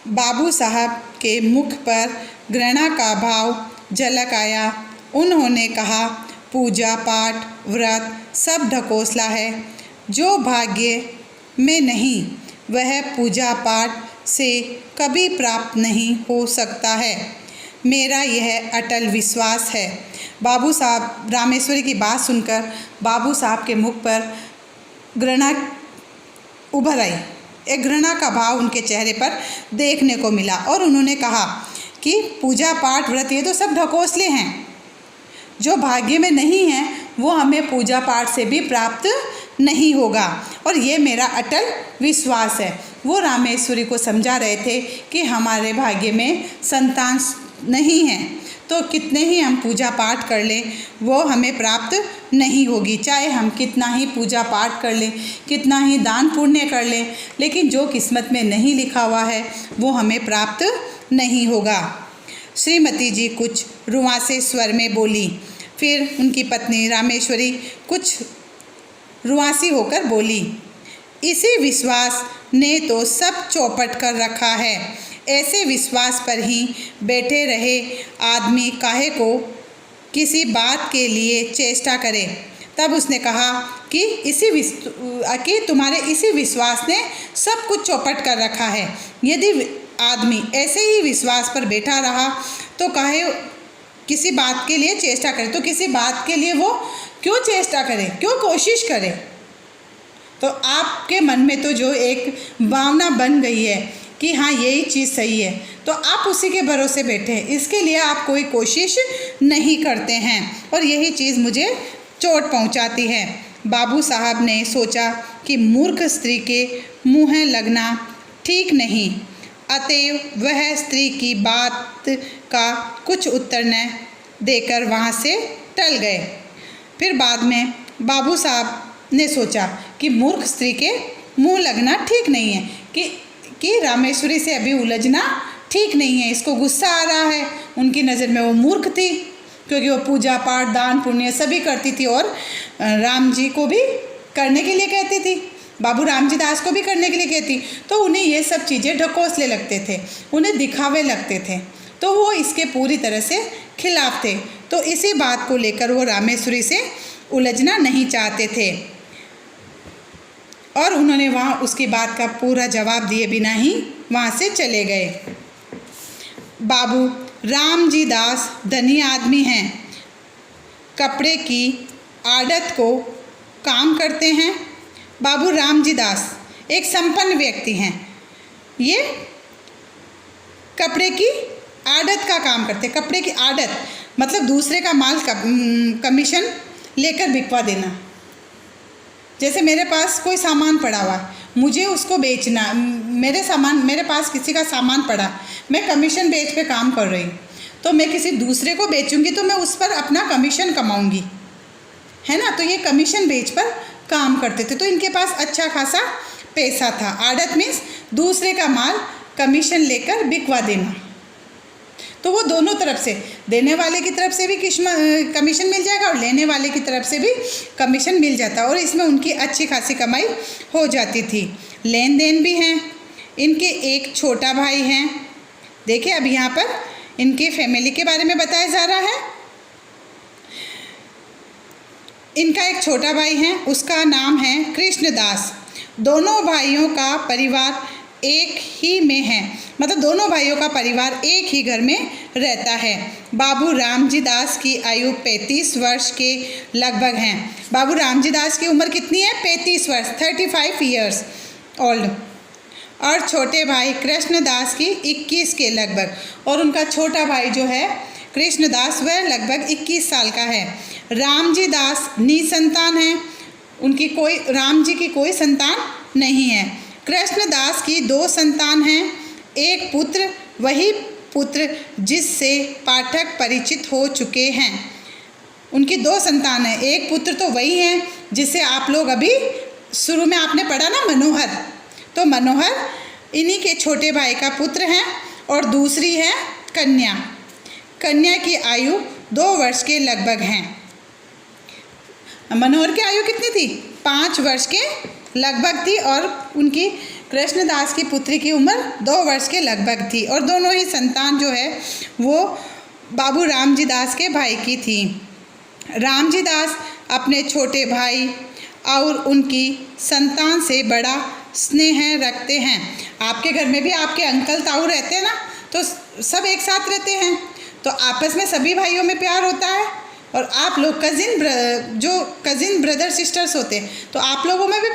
बाबू साहब के मुख पर घृणा का भाव झलक आया। उन्होंने कहा, पूजा पाठ व्रत सब ढकोसला है। जो भाग्य में नहीं वह पूजा पाठ से कभी प्राप्त नहीं हो सकता है। मेरा यह अटल विश्वास है। बाबू साहब, रामेश्वरी की बात सुनकर बाबू साहब के मुख पर घृणा उभर आई। एक घृणा का भाव उनके चेहरे पर देखने को मिला और उन्होंने कहा कि पूजा पाठ व्रत ये तो सब ढकोसले हैं। जो भाग्य में नहीं है वो हमें पूजा पाठ से भी प्राप्त नहीं होगा और ये मेरा अटल विश्वास है। वो रामेश्वरी को समझा रहे थे कि हमारे भाग्य में संतान नहीं है तो कितने ही हम पूजा पाठ कर लें वो हमें प्राप्त नहीं होगी। चाहे हम कितना ही पूजा पाठ कर लें, कितना ही दान पुण्य कर लें, लेकिन जो किस्मत में नहीं लिखा हुआ है वो हमें प्राप्त नहीं होगा। श्रीमती जी कुछ रुआंसे स्वर में बोली। फिर उनकी पत्नी रामेश्वरी कुछ रुआंसी होकर बोली, इसी विश्वास ने तो सब चौपट कर रखा है। ऐसे विश्वास पर ही बैठे रहे आदमी काहे को किसी बात के लिए चेष्टा करे। तब उसने कहा कि तुम्हारे इसी विश्वास ने सब कुछ चौपट कर रखा है। यदि आदमी ऐसे ही विश्वास पर बैठा रहा तो काहे किसी बात के लिए चेष्टा करे, तो किसी बात के लिए वो क्यों चेष्टा करे, क्यों कोशिश करे। तो आपके मन में तो जो एक भावना बन गई है कि हाँ यही चीज़ सही है तो आप उसी के भरोसे बैठे हैं, इसके लिए आप कोई कोशिश नहीं करते हैं और यही चीज़ मुझे चोट पहुंचाती है। बाबू साहब ने सोचा कि मूर्ख स्त्री के मुँह लगना ठीक नहीं, अतएव वह स्त्री की बात का कुछ उत्तर न देकर वहाँ से टल गए। फिर बाद में बाबू साहब ने सोचा कि मूर्ख स्त्री के मुंह लगना ठीक नहीं है, कि रामेश्वरी से अभी उलझना ठीक नहीं है। इसको गुस्सा आ रहा है, उनकी नज़र में वो मूर्ख थी क्योंकि वो पूजा पाठ दान पुण्य सभी करती थी और राम जी को भी करने के लिए कहती थी, बाबू रामजी दास को भी करने के लिए कहती। तो उन्हें ये सब चीज़ें ढकोसले लगते थे, उन्हें दिखावे लगते थे, तो वो इसके पूरी तरह से खिलाफ थे। तो इसी बात को लेकर वो रामेश्वरी से उलझना नहीं चाहते थे और उन्होंने वहाँ उसकी बात का पूरा जवाब दिए बिना ही वहाँ से चले गए। बाबू रामजी दास धनी आदमी हैं, कपड़े की आड़त को काम करते हैं। बाबू रामजी दास एक संपन्न व्यक्ति हैं, ये कपड़े की आड़त का काम करते। कपड़े की आड़त मतलब दूसरे का माल कमीशन लेकर बिकवा देना। जैसे मेरे पास कोई सामान पड़ा हुआ, मुझे उसको बेचना, मेरे पास किसी का सामान पड़ा, मैं कमीशन बेच पे काम कर रही हूँ, तो मैं किसी दूसरे को बेचूंगी तो मैं उस पर अपना कमीशन कमाऊंगी, है ना। तो ये कमीशन बेच पर काम करते थे, तो इनके पास अच्छा खासा पैसा था। आड़त मीन्स दूसरे का माल कमीशन लेकर बिकवा देना। तो वो दोनों तरफ से, देने वाले की तरफ से भी कमीशन मिल जाएगा और लेने वाले की तरफ से भी कमीशन मिल जाता और इसमें उनकी अच्छी खासी कमाई हो जाती थी। लेन देन भी हैं। इनके एक छोटा भाई हैं। देखिए अब यहाँ पर इनकी फैमिली के बारे में बताया जा रहा है। इनका एक छोटा भाई है, उसका नाम है कृष्णदास। दोनों भाइयों का परिवार एक ही में है, मतलब दोनों भाइयों का परिवार एक ही घर में रहता है। बाबू रामजी दास की आयु 35 वर्ष के लगभग हैं। बाबू रामजी दास की उम्र कितनी है? 35 वर्ष, 35 ईयर्स ओल्ड। और छोटे भाई कृष्णदास की 21 के लगभग, और उनका छोटा भाई जो है कृष्णदास वह लगभग 21 साल का है। रामजी दास निसंतान हैं, उनकी कोई, राम जी की कोई संतान नहीं है। कृष्णदास की 2 संतान हैं, एक पुत्र, वही पुत्र जिससे पाठक परिचित हो चुके हैं। उनकी 2 संतान हैं, एक पुत्र तो वही है जिसे आप लोग अभी शुरू में आपने पढ़ा ना, मनोहर। तो मनोहर इन्हीं के छोटे भाई का पुत्र है और दूसरी है कन्या। कन्या की आयु 2 वर्ष के लगभग हैं। मनोहर की आयु कितनी थी? 5 वर्ष के लगभग थी और उनकी कृष्णदास की पुत्री की उम्र 2 वर्ष के लगभग थी और दोनों ही संतान जो है वो बाबू रामजी दास के भाई की थी। रामजी दास अपने छोटे भाई और उनकी संतान से बड़ा स्नेह रखते हैं। आपके घर में भी आपके अंकल ताऊ रहते हैं ना, तो सब एक साथ रहते हैं, तो आपस में सभी भाइयों में प्यार होता है। और आप लोग कज़िन ब्रदर सिस्टर्स होते हैं, तो आप लोगों में भी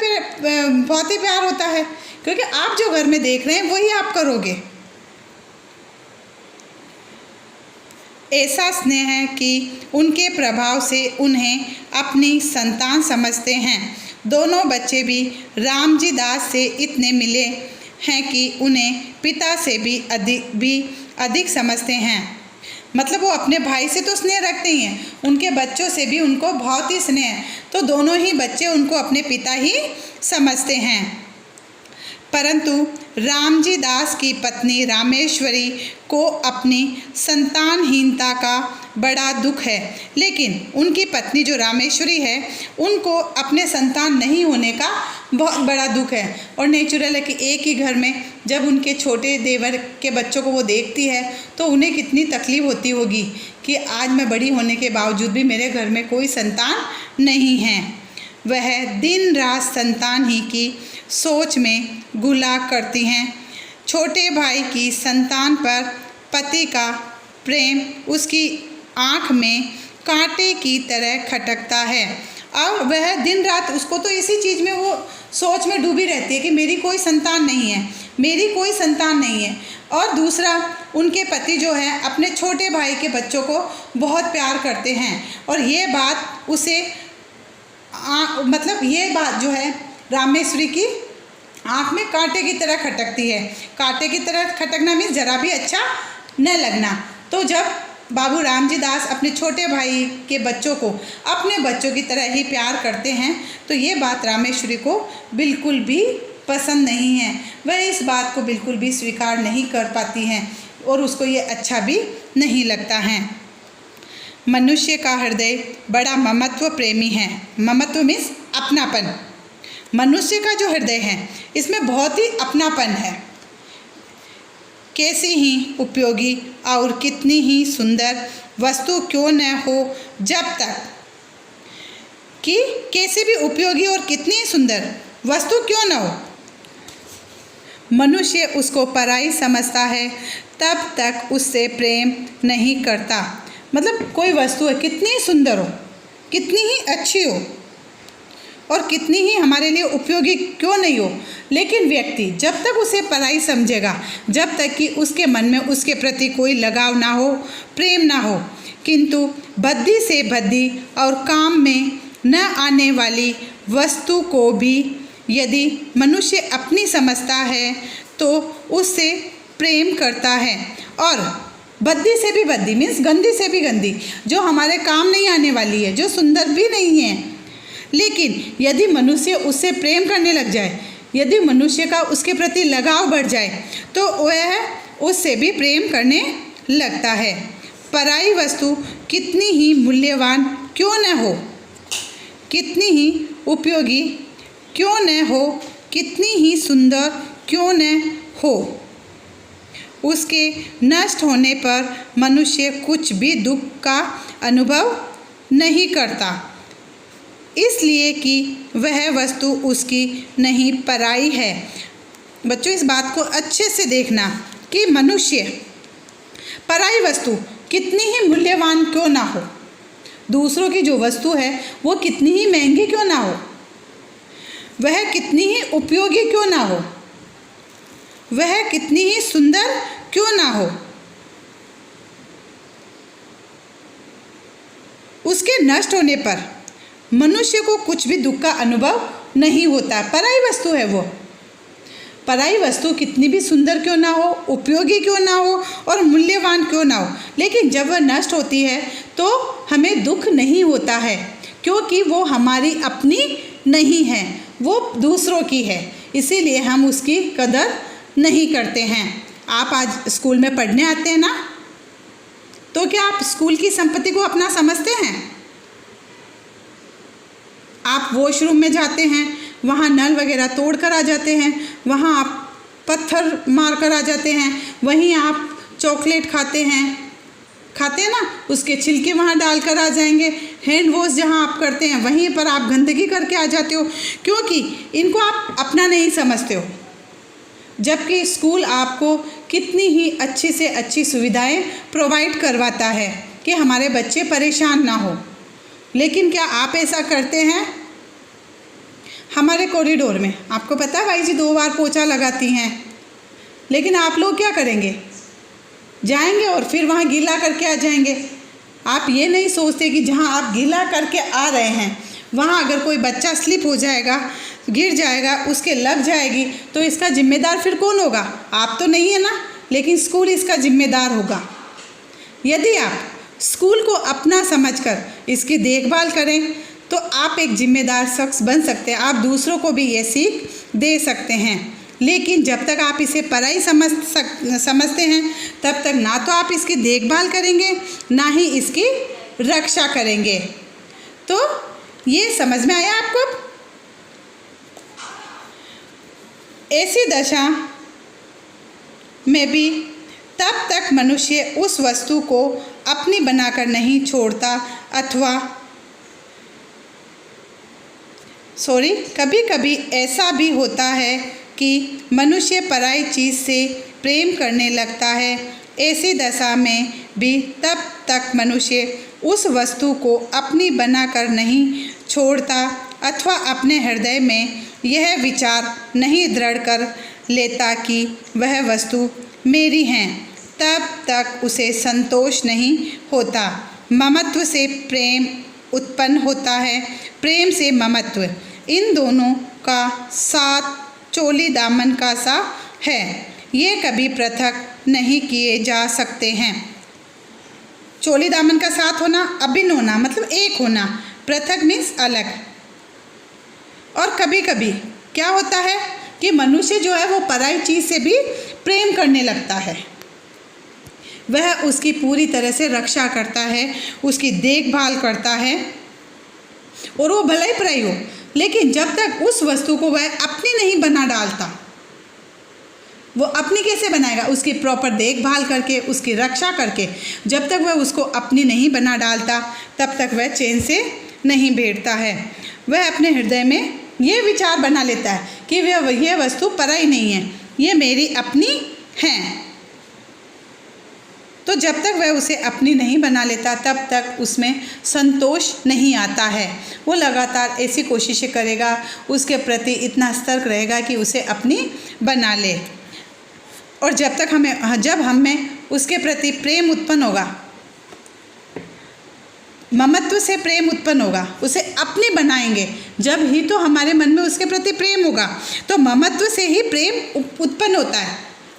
बहुत ही प्यार होता है, क्योंकि आप जो घर में देख रहे हैं वही आप करोगे। ऐसा स्नेह है कि उनके प्रभाव से उन्हें अपनी संतान समझते हैं। दोनों बच्चे भी रामजी दास से इतने मिले हैं कि उन्हें पिता से भी अधिक समझते हैं। मतलब वो अपने भाई से तो स्नेह रखते ही हैं, उनके बच्चों से भी उनको बहुत ही स्नेह है, तो दोनों ही बच्चे उनको अपने पिता ही समझते हैं। परंतु रामजी दास की पत्नी रामेश्वरी को अपनी संतानहीनता का बड़ा दुख है, लेकिन उनकी पत्नी जो रामेश्वरी है उनको अपने संतान नहीं होने का बहुत बड़ा दुख है। और नेचुरल है कि एक ही घर में जब उनके छोटे देवर के बच्चों को वो देखती है तो उन्हें कितनी तकलीफ़ होती होगी कि आज मैं बड़ी होने के बावजूद भी मेरे घर में कोई संतान नहीं है। वह दिन रात संतान ही की सोच में गुला करती हैं। छोटे भाई की संतान पर पति का प्रेम उसकी आँख में कांटे की तरह खटकता है और वह दिन रात उसको तो इसी चीज़ में वो सोच में डूबी रहती है कि मेरी कोई संतान नहीं है, मेरी कोई संतान नहीं है। और दूसरा, उनके पति जो है अपने छोटे भाई के बच्चों को बहुत प्यार करते हैं और ये बात उसे ये बात जो है रामेश्वरी की आँख में कांटे की तरह खटकती है। कांटे की तरह खटकना मीन्स जरा भी अच्छा न लगना। तो जब बाबू रामजी दास अपने छोटे भाई के बच्चों को अपने बच्चों की तरह ही प्यार करते हैं तो ये बात रामेश्वरी को बिल्कुल भी पसंद नहीं है। वह इस बात को बिल्कुल भी स्वीकार नहीं कर पाती हैं और उसको ये अच्छा भी नहीं लगता है। मनुष्य का हृदय बड़ा ममत्व प्रेमी है। ममत्व मीन्स अपनापन। मनुष्य का जो हृदय है इसमें बहुत ही अपनापन है। कैसी ही उपयोगी और कितनी ही सुंदर वस्तु क्यों न हो, जब तक कि कैसी भी उपयोगी और कितनी ही सुंदर वस्तु क्यों न हो, मनुष्य उसको पराई समझता है, तब तक उससे प्रेम नहीं करता। मतलब कोई वस्तु है कितनी सुंदर हो, कितनी ही अच्छी हो और कितनी ही हमारे लिए उपयोगी क्यों नहीं हो, लेकिन व्यक्ति जब तक उसे पराई समझेगा, जब तक कि उसके मन में उसके प्रति कोई लगाव ना हो, प्रेम ना हो, किंतु बद्दी से बद्दी और काम में न आने वाली वस्तु को भी यदि मनुष्य अपनी समझता है तो उससे प्रेम करता है। और बद्दी से भी बद्दी मीन्स गंदी से भी गंदी, जो हमारे काम नहीं आने वाली है, जो सुंदर भी नहीं है, लेकिन यदि मनुष्य उससे प्रेम करने लग जाए, यदि मनुष्य का उसके प्रति लगाव बढ़ जाए तो वह उससे भी प्रेम करने लगता है। पराई वस्तु कितनी ही मूल्यवान क्यों न हो, कितनी ही उपयोगी क्यों न हो, कितनी ही सुंदर क्यों न हो, उसके नष्ट होने पर मनुष्य कुछ भी दुख का अनुभव नहीं करता, इसलिए कि वह वस्तु उसकी नहीं पराई है। बच्चों इस बात को अच्छे से देखना कि मनुष्य पराई वस्तु कितनी ही मूल्यवान क्यों ना हो, दूसरों की जो वस्तु है वो कितनी ही महंगी क्यों ना हो, वह कितनी ही उपयोगी क्यों ना हो, वह कितनी ही सुंदर क्यों ना हो, उसके नष्ट होने पर मनुष्य को कुछ भी दुख का अनुभव नहीं होता। पराई वस्तु है वो, पराई वस्तु कितनी भी सुंदर क्यों ना हो, उपयोगी क्यों ना हो और मूल्यवान क्यों ना हो, लेकिन जब वह नष्ट होती है तो हमें दुख नहीं होता है, क्योंकि वो हमारी अपनी नहीं है, वो दूसरों की है, इसीलिए हम उसकी कदर नहीं करते हैं। आप आज स्कूल में पढ़ने आते हैं ना, तो क्या आप स्कूल की संपत्ति को अपना समझते हैं? आप वॉशरूम में जाते हैं, वहाँ नल वगैरह तोड़ कर आ जाते हैं, वहाँ आप पत्थर मार कर आ जाते हैं, वहीं आप चॉकलेट खाते हैं ना, उसके छिलके वहाँ डाल कर आ जाएंगे। हैंड वॉश जहाँ आप करते हैं वहीं पर आप गंदगी करके आ जाते हो, क्योंकि इनको आप अपना नहीं समझते हो। जबकि स्कूल आपको कितनी ही अच्छी से अच्छी सुविधाएं प्रोवाइड करवाता है कि हमारे बच्चे परेशान ना हो, लेकिन क्या आप ऐसा करते हैं? हमारे कॉरिडोर में आपको पता है भाई जी 2 बार पोछा लगाती हैं, लेकिन आप लोग क्या करेंगे? जाएंगे और फिर वहाँ गीला करके आ जाएंगे। आप ये नहीं सोचते कि जहाँ आप गीला करके आ रहे हैं वहाँ अगर कोई बच्चा स्लिप हो जाएगा, गिर जाएगा, उसके लग जाएगी, तो इसका जिम्मेदार फिर कौन होगा? आप तो नहीं है ना, लेकिन स्कूल इसका जिम्मेदार होगा। यदि आप स्कूल को अपना समझकर इसकी देखभाल करें तो आप एक जिम्मेदार शख्स बन सकते हैं। आप दूसरों को भी ये सीख दे सकते हैं। लेकिन जब तक आप इसे पराई समझते हैं तब तक ना तो आप इसकी देखभाल करेंगे ना ही इसकी रक्षा करेंगे। तो ये समझ में आया आपको? ऐसी दशा में भी तब तक मनुष्य उस वस्तु को अपनी बनाकर नहीं छोड़ता, अथवा कभी कभी ऐसा भी होता है कि मनुष्य पराई चीज़ से प्रेम करने लगता है। ऐसी दशा में भी तब तक मनुष्य उस वस्तु को अपनी बनाकर नहीं छोड़ता, अथवा अपने हृदय में यह विचार नहीं दृढ़ कर लेता कि वह वस्तु मेरी है। तब तक उसे संतोष नहीं होता। ममत्व से प्रेम उत्पन्न होता है, प्रेम से ममत्व। इन दोनों का साथ चोली दामन का सा है, ये कभी पृथक नहीं किए जा सकते हैं। चोली दामन का साथ होना, अभिन्न होना मतलब एक होना, पृथक मीन्स अलग। और कभी कभी क्या होता है कि मनुष्य जो है वो पराई चीज़ से भी प्रेम करने लगता है। वह उसकी पूरी तरह से रक्षा करता है, उसकी देखभाल करता है, और वो भले ही पराई हो, लेकिन जब तक उस वस्तु को वह अपनी नहीं बना डालता, वो अपनी कैसे बनाएगा? उसकी प्रॉपर देखभाल करके, उसकी रक्षा करके। जब तक वह उसको अपनी नहीं बना डालता तब तक वह चैन से नहीं बैठता है। वह अपने हृदय में ये विचार बना लेता है कि यह वस्तु पराई नहीं है, ये मेरी अपनी है। तो जब तक वह उसे अपनी नहीं बना लेता तब तक उसमें संतोष नहीं आता है। वो लगातार ऐसी कोशिशें करेगा, उसके प्रति इतना सतर्क रहेगा कि उसे अपनी बना ले। और जब हमें उसके प्रति प्रेम उत्पन्न होगा, ममत्व से प्रेम उत्पन्न होगा, उसे अपनी बनाएंगे जब ही तो हमारे मन में उसके प्रति प्रेम होगा। तो ममत्व से ही प्रेम उत्पन्न होता है,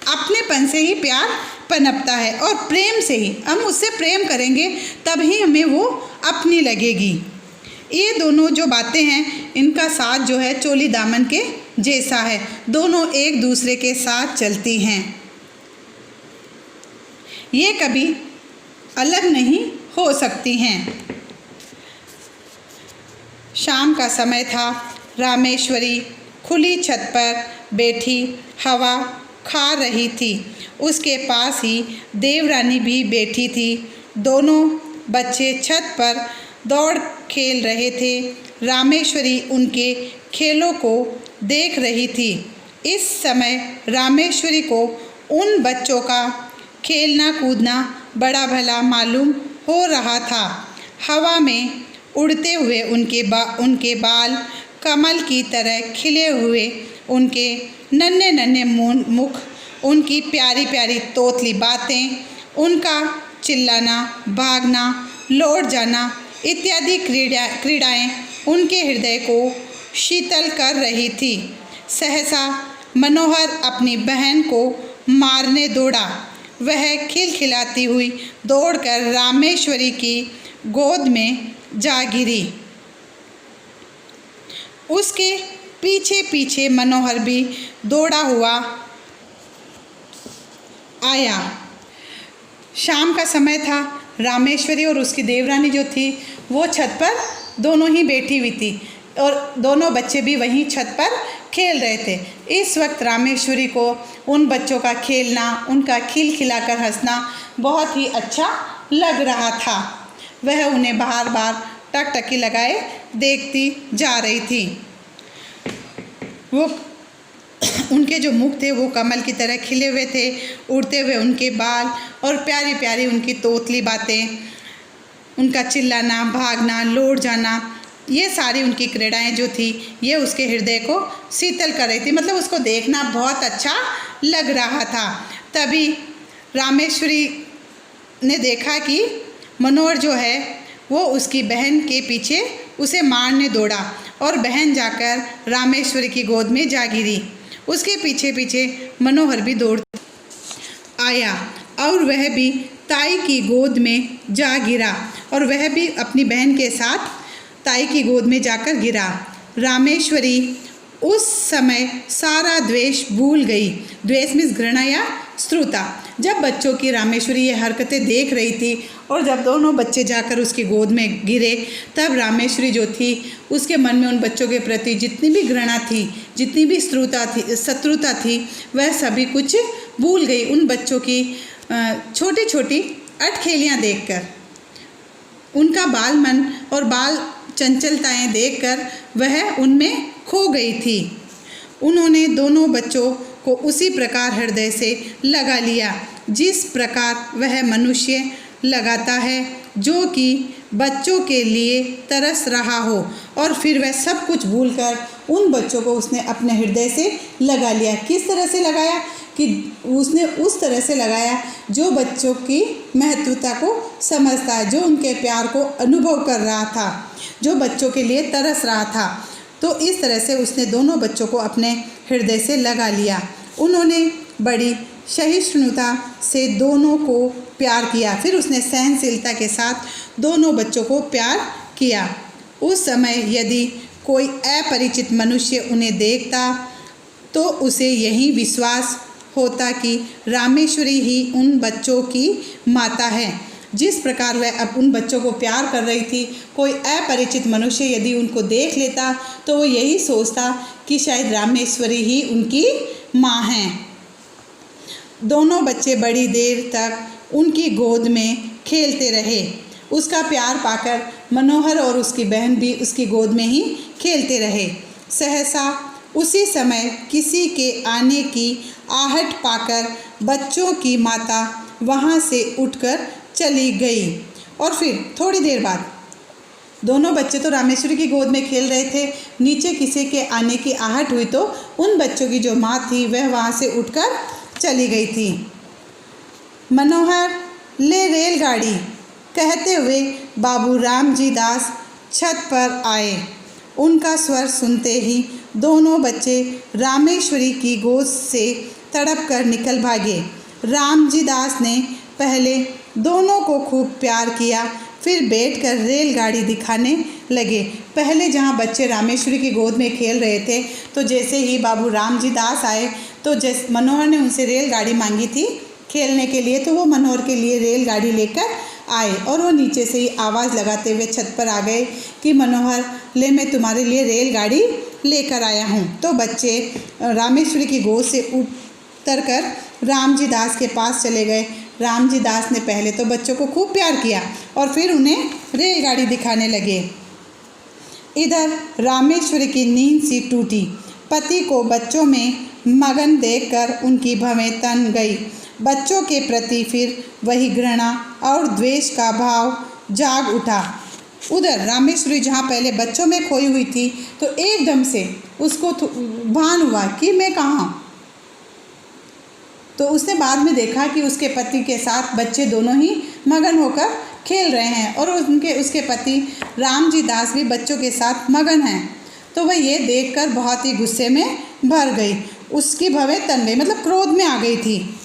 अपनेपन से ही प्यार पनपता है, और प्रेम से ही हम उससे प्रेम करेंगे तभी हमें वो अपनी लगेगी। ये दोनों जो बातें हैं इनका साथ जो है चोली दामन के जैसा है, दोनों एक दूसरे के साथ चलती हैं, ये कभी अलग नहीं हो सकती हैं। शाम का समय था। रामेश्वरी खुली छत पर बैठी हवा खा रही थी। उसके पास ही देवरानी भी बैठी थी। दोनों बच्चे छत पर दौड़ खेल रहे थे। रामेश्वरी उनके खेलों को देख रही थी। इस समय रामेश्वरी को उन बच्चों का खेलना कूदना बड़ा भला मालूम हो रहा था। हवा में उड़ते हुए उनके बाल कमल की तरह खिले हुए, उनके नन्हे नन्हे मुख, उनकी प्यारी प्यारी तोतली बातें, उनका चिल्लाना, भागना, लौट जाना इत्यादि क्रीड़ाएं उनके हृदय को शीतल कर रही थी। सहसा मनोहर अपनी बहन को मारने दौड़ा। वह खिलखिलाती हुई दौड़कर रामेश्वरी की गोद में जा गिरी। उसके पीछे पीछे मनोहर भी दौड़ा हुआ आया। शाम का समय था। रामेश्वरी और उसकी देवरानी जो थी वो छत पर दोनों ही बैठी हुई थी। और दोनों बच्चे भी वहीं छत पर खेल रहे थे। इस वक्त रामेश्वरी को उन बच्चों का खेलना, उनका खिलखिलाकर हंसना बहुत ही अच्छा लग रहा था। वह उन्हें बार बार टकटकी लगाए देखती जा रही थी। वो उनके जो मुख थे वो कमल की तरह खिले हुए थे, उड़ते हुए उनके बाल और प्यारी प्यारी उनकी तोतली बातें, उनका चिल्लाना, भागना, लौट जाना, ये सारी उनकी क्रीड़ाएं जो थी ये उसके हृदय को शीतल कर रही थी। मतलब उसको देखना बहुत अच्छा लग रहा था। तभी रामेश्वरी ने देखा कि मनोहर जो है वो उसकी बहन के पीछे उसे मारने दौड़ा और बहन जाकर रामेश्वरी की गोद में जा गिरी। उसके पीछे पीछे मनोहर भी दौड़ आया और वह भी ताई की गोद में जा गिरा और वह भी अपनी बहन के साथ ताई की गोद में जाकर गिरा। रामेश्वरी उस समय सारा द्वेष भूल गई। द्वेष मीन्स घृणा या श्रुता। जब बच्चों की रामेश्वरी ये हरकतें देख रही थी और जब दोनों बच्चे जाकर उसकी गोद में गिरे, तब रामेश्वरी जो थी उसके मन में उन बच्चों के प्रति जितनी भी घृणा थी, जितनी भी शत्रुता थी, वह सभी कुछ भूल गई। उन बच्चों की छोटी छोटी अटखेलियाँ देखकर, उनका बाल मन और बाल चंचलताएं देखकर वह उनमें खो गई थी। उन्होंने दोनों बच्चों को उसी प्रकार हृदय से लगा लिया जिस प्रकार वह मनुष्य लगाता है जो कि बच्चों के लिए तरस रहा हो, और फिर वह सब कुछ भूलकर उन बच्चों को उसने अपने हृदय से लगा लिया। किस तरह से लगाया कि उसने उस तरह से लगाया जो बच्चों की महत्वता को समझता है, जो उनके प्यार को अनुभव कर रहा था, जो बच्चों के लिए तरस रहा था। तो इस तरह से उसने दोनों बच्चों को अपने हृदय से लगा लिया। उन्होंने बड़ी सहिष्णुता से दोनों को प्यार किया। फिर उसने सहनशीलता के साथ दोनों बच्चों को प्यार किया। उस समय यदि कोई अपरिचित मनुष्य उन्हें देखता तो उसे यही विश्वास होता कि रामेश्वरी ही उन बच्चों की माता है। जिस प्रकार वह अब उन बच्चों को प्यार कर रही थी, कोई अपरिचित मनुष्य यदि उनको देख लेता तो वो यही सोचता कि शायद रामेश्वरी ही उनकी माँ हैं। दोनों बच्चे बड़ी देर तक उनकी गोद में खेलते रहे। उसका प्यार पाकर मनोहर और उसकी बहन भी उसकी गोद में ही खेलते रहे। सहसा उसी समय किसी के आने की आहट पाकर बच्चों की माता वहाँ से उठकर चली गई। और फिर थोड़ी देर बाद दोनों बच्चे तो रामेश्वरी की गोद में खेल रहे थे। नीचे किसी के आने की आहट हुई तो उन बच्चों की जो माँ थी वह वहाँ से उठकर चली गई थी। मनोहर ले रेलगाड़ी कहते हुए बाबू रामजी दास छत पर आए। उनका स्वर सुनते ही दोनों बच्चे रामेश्वरी की गोद से तड़प कर निकल भागे। रामजी दास ने पहले दोनों को खूब प्यार किया, फिर बैठकर रेलगाड़ी दिखाने लगे। पहले जहाँ बच्चे रामेश्वरी की गोद में खेल रहे थे तो जैसे ही बाबू रामजी दास आए तो मनोहर ने उनसे रेलगाड़ी मांगी थी खेलने के लिए, तो वो मनोहर के लिए रेलगाड़ी लेकर आए और वो नीचे से ही आवाज़ लगाते हुए छत पर आ गए कि मनोहर ले, मैं तुम्हारे लिए रेलगाड़ी लेकर आया हूँ। तो बच्चे रामेश्वरी की गोद से उतर कर रामजी दास के पास चले गए। रामजी दास ने पहले तो बच्चों को खूब प्यार किया और फिर उन्हें रेलगाड़ी दिखाने लगे। इधर रामेश्वरी की नींद सी टूटी। पति को बच्चों में मगन देखकर उनकी भवें तन गई। बच्चों के प्रति फिर वही घृणा और द्वेष का भाव जाग उठा। उधर रामेश्वरी जहाँ पहले बच्चों में खोई हुई थी तो एकदम से उसको भान हुआ कि मैं कहाँ। तो उसने बाद में देखा कि उसके पति के साथ बच्चे दोनों ही मगन होकर खेल रहे हैं और उसके पति रामजी दास भी बच्चों के साथ मगन हैं। तो वह ये देखकर बहुत ही गुस्से में भर गई। उसकी भवें तन गई, मतलब क्रोध में आ गई थी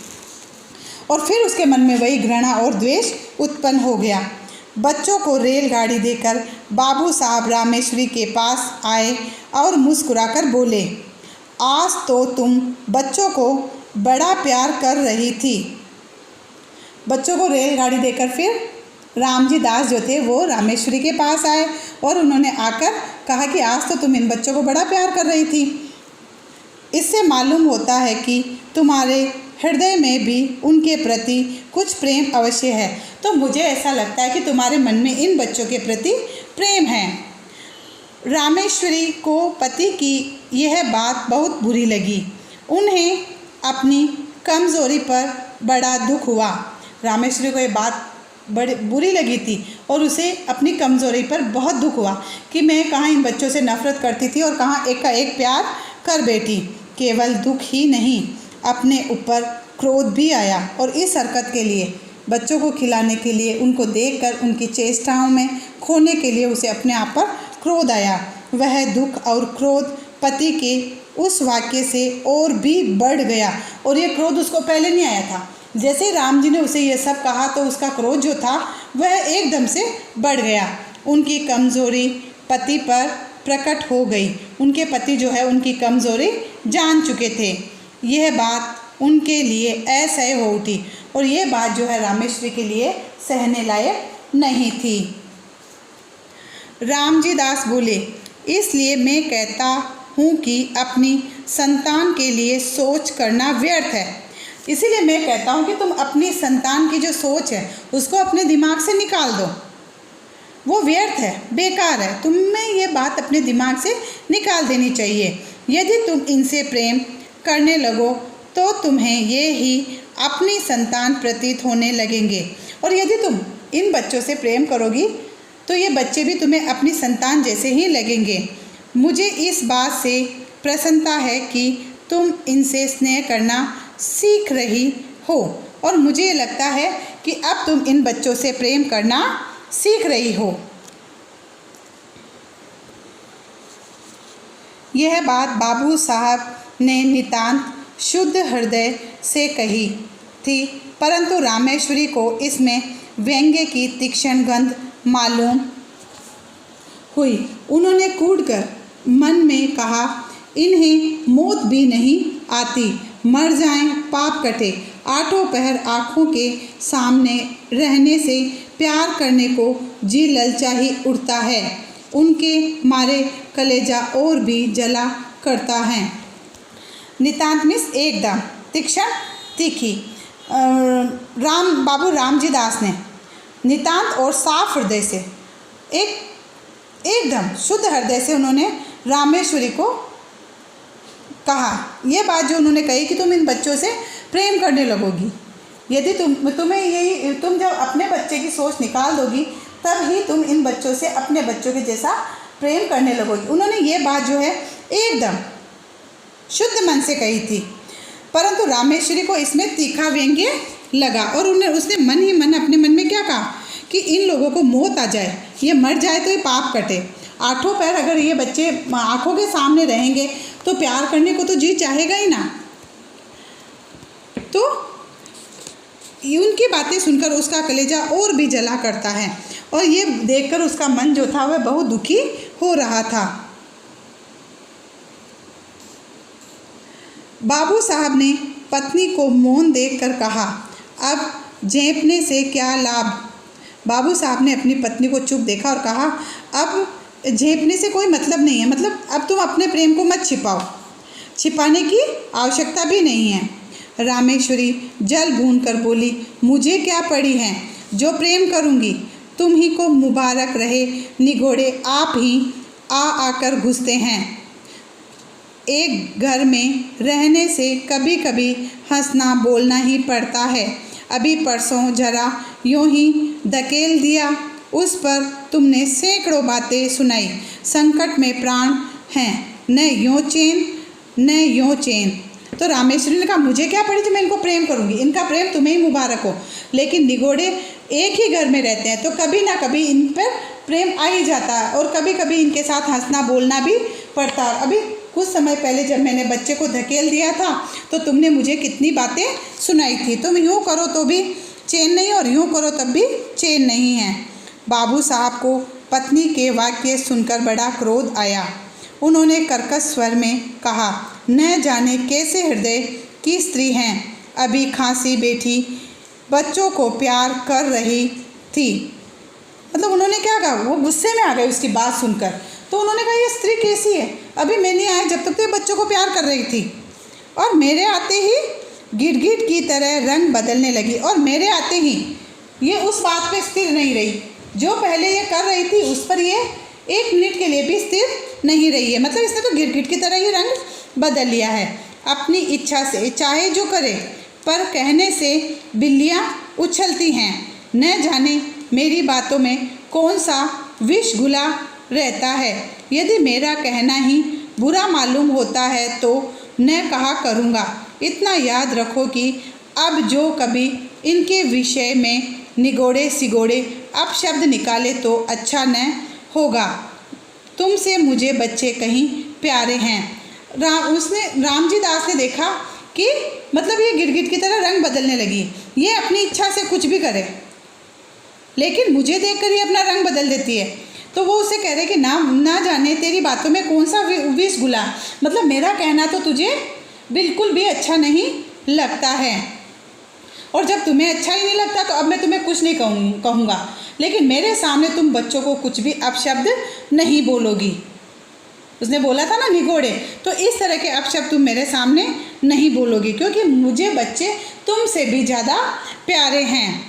और फिर उसके मन में वही घृणा और द्वेष उत्पन्न हो गया। बच्चों को रेलगाड़ी देकर बाबू साहब रामेश्वरी के पास आए और मुस्कुराकर बोले, आज तो तुम बच्चों को बड़ा प्यार कर रही थी। बच्चों को रेलगाड़ी देकर फिर रामजी दास जो थे वो रामेश्वरी के पास आए और उन्होंने आकर कहा कि आज तो तुम इन बच्चों को बड़ा प्यार कर रही थी। इससे मालूम होता है कि तुम्हारे हृदय में भी उनके प्रति कुछ प्रेम अवश्य है। तो मुझे ऐसा लगता है कि तुम्हारे मन में इन बच्चों के प्रति प्रेम है। रामेश्वरी को पति की यह बात बहुत बुरी लगी। उन्हें अपनी कमज़ोरी पर बड़ा दुख हुआ। रामेश्वरी को ये बात बड़ी बुरी लगी थी और उसे अपनी कमज़ोरी पर बहुत दुख हुआ कि मैं कहाँ इन बच्चों से नफ़रत करती थी और कहाँ एक का एक प्यार कर बैठी। केवल दुख ही नहीं, अपने ऊपर क्रोध भी आया और इस हरकत के लिए, बच्चों को खिलाने के लिए, उनको देखकर उनकी चेष्टाओं में खोने के लिए उसे अपने आप पर क्रोध आया। वह दुख और क्रोध पति के उस वाक्य से और भी बढ़ गया और ये क्रोध उसको पहले नहीं आया था। जैसे राम जी ने उसे ये सब कहा तो उसका क्रोध जो था वह एकदम से बढ़ गया। उनकी कमज़ोरी पति पर प्रकट हो गई। उनके पति जो है उनकी कमज़ोरी जान चुके थे। यह बात उनके लिए असह्य हो उठी और यह बात जो है रामेश्वरी के लिए सहने लायक नहीं थी। रामजी दास बोले, इसलिए मैं कहता हूँ कि अपनी संतान के लिए सोच करना व्यर्थ है। इसीलिए मैं कहता हूँ कि तुम अपनी संतान की जो सोच है उसको अपने दिमाग से निकाल दो। वो व्यर्थ है, बेकार है। तुम्हें ये बात अपने दिमाग से निकाल देनी चाहिए। यदि तुम इनसे प्रेम करने लगो तो तुम्हें ये ही अपनी संतान प्रतीत होने लगेंगे और यदि तुम इन बच्चों से प्रेम करोगी तो ये बच्चे भी तुम्हें अपनी संतान जैसे ही लगेंगे। मुझे इस बात से प्रसन्नता है कि तुम इनसे स्नेह करना सीख रही हो और मुझे ये लगता है कि अब तुम इन बच्चों से प्रेम करना सीख रही हो। यह बात बाबू साहब ने नितांत शुद्ध हृदय से कही थी, परंतु रामेश्वरी को इसमें व्यंग्य की तीक्ष्ण गंध मालूम हुई। उन्होंने कूदकर मन में कहा, इन्हें मौत भी नहीं आती, मर जाएं पाप कटे। आठों पहर आँखों के सामने रहने से प्यार करने को जी ललचा ही उठता है। उनके मारे कलेजा और भी जला करता है। नितांत मिस एकदम तीक्ष्ण तीखी। बाबू रामजी दास ने नितांत और साफ हृदय से एकदम शुद्ध हृदय से उन्होंने रामेश्वरी को कहा, यह बात जो उन्होंने कही कि तुम इन बच्चों से प्रेम करने लगोगी। यदि तुम जब अपने बच्चे की सोच निकाल दोगी तब ही तुम इन बच्चों से अपने बच्चों के जैसा प्रेम करने लगोगी। उन्होंने ये बात जो है एकदम शुद्ध मन से कही थी, परंतु रामेश्वरी को इसमें तीखा व्यंग्य लगा और उसने मन ही मन अपने मन में क्या कहा कि इन लोगों को मौत आ जाए, ये मर जाए तो ये पाप कटे। आठों पैर अगर ये बच्चे आँखों के सामने रहेंगे तो प्यार करने को तो जी चाहेगा ही ना। तो उनकी बातें सुनकर उसका कलेजा और भी जला करता है और ये देखकर उसका मन जो था वह बहुत दुखी हो रहा था। बाबू साहब ने पत्नी को मौन देखकर कहा, अब झेपने से क्या लाभ। बाबू साहब ने अपनी पत्नी को चुप देखा और कहा, अब झेपने से कोई मतलब नहीं है, मतलब अब तुम अपने प्रेम को मत छिपाओ, छिपाने की आवश्यकता भी नहीं है। रामेश्वरी जल भून कर बोली, मुझे क्या पड़ी है जो प्रेम करूँगी। तुम ही को मुबारक रहे, निगोड़े आप ही आ आकर घुसते हैं। एक घर में रहने से कभी कभी हंसना बोलना ही पड़ता है। अभी परसों जरा यूं ही धकेल दिया, उस पर तुमने सैकड़ों बातें सुनाई। संकट में प्राण हैं, न यूँ चैन न यूँ चैन। तो रामेश्वरी ने कहा, मुझे क्या पड़ी जो मैं इनको प्रेम करूँगी, इनका प्रेम तुम्हें ही मुबारक हो। लेकिन निगोड़े एक ही घर में रहते हैं तो कभी ना कभी इन पर प्रेम आ ही जाता है और कभी कभी इनके साथ हंसना बोलना भी पड़ता है। अभी कुछ समय पहले जब मैंने बच्चे को धकेल दिया था तो तुमने मुझे कितनी बातें सुनाई थी। तुम यूँ करो तो भी चैन नहीं और यूँ करो तब भी चैन नहीं है। बाबू साहब को पत्नी के वाक्य सुनकर बड़ा क्रोध आया। उन्होंने कर्कश स्वर में कहा, न जाने कैसे हृदय की स्त्री हैं, अभी खांसी बैठी बच्चों को प्यार कर रही थी। मतलब उन्होंने क्या कहा, वो गुस्से में आ गए उसकी बात सुनकर। तो उन्होंने कहा ये स्त्री कैसी है, अभी मैं नहीं आया जब तक तो ये बच्चों को प्यार कर रही थी, और मेरे आते ही गिरगिट की तरह रंग बदलने लगी, और मेरे आते ही ये उस बात पे स्थिर नहीं रही। जो पहले ये कर रही थी उस पर ये 1 मिनट के लिए भी स्थिर नहीं रही है। मतलब इसने तो गिरगिट की तरह ही रंग बदल लिया है। अपनी इच्छा से चाहे जो करे, पर कहने से बिल्लियाँ उछलती हैं। न जाने मेरी बातों में कौन सा विष घुला रहता है। यदि मेरा कहना ही बुरा मालूम होता है तो न कहा करूँगा। इतना याद रखो कि अब जो कभी इनके विषय में निगोड़े सिगोड़े अपशब्द निकाले तो अच्छा न होगा। तुमसे मुझे बच्चे कहीं प्यारे हैं। रामजी दास ने देखा कि मतलब ये गिरगिट की तरह रंग बदलने लगी, ये अपनी इच्छा से कुछ भी करे, लेकिन मुझे देखकर ही अपना रंग बदल देती है। तो वो उसे कह रहे कि ना जाने तेरी बातों में कौन सा विष घुला, मतलब मेरा कहना तो तुझे बिल्कुल भी अच्छा नहीं लगता है, और जब तुम्हें अच्छा ही नहीं लगता तो अब मैं तुम्हें कुछ नहीं कहूँगा, लेकिन मेरे सामने तुम बच्चों को कुछ भी अपशब्द नहीं बोलोगी। उसने बोला था ना निगोड़े, तो इस तरह के अपशब्द तुम मेरे सामने नहीं बोलोगी, क्योंकि मुझे बच्चे तुमसे भी ज़्यादा प्यारे हैं।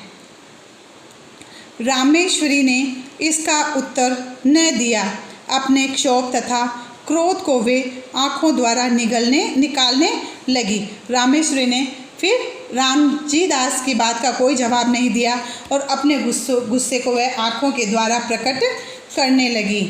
रामेश्वरी ने इसका उत्तर न दिया। अपने क्षोभ तथा क्रोध को वे आँखों द्वारा निकालने लगी। रामेश्वरी ने फिर रामजी दास की बात का कोई जवाब नहीं दिया और अपने गुस्से को वह आँखों के द्वारा प्रकट करने लगी।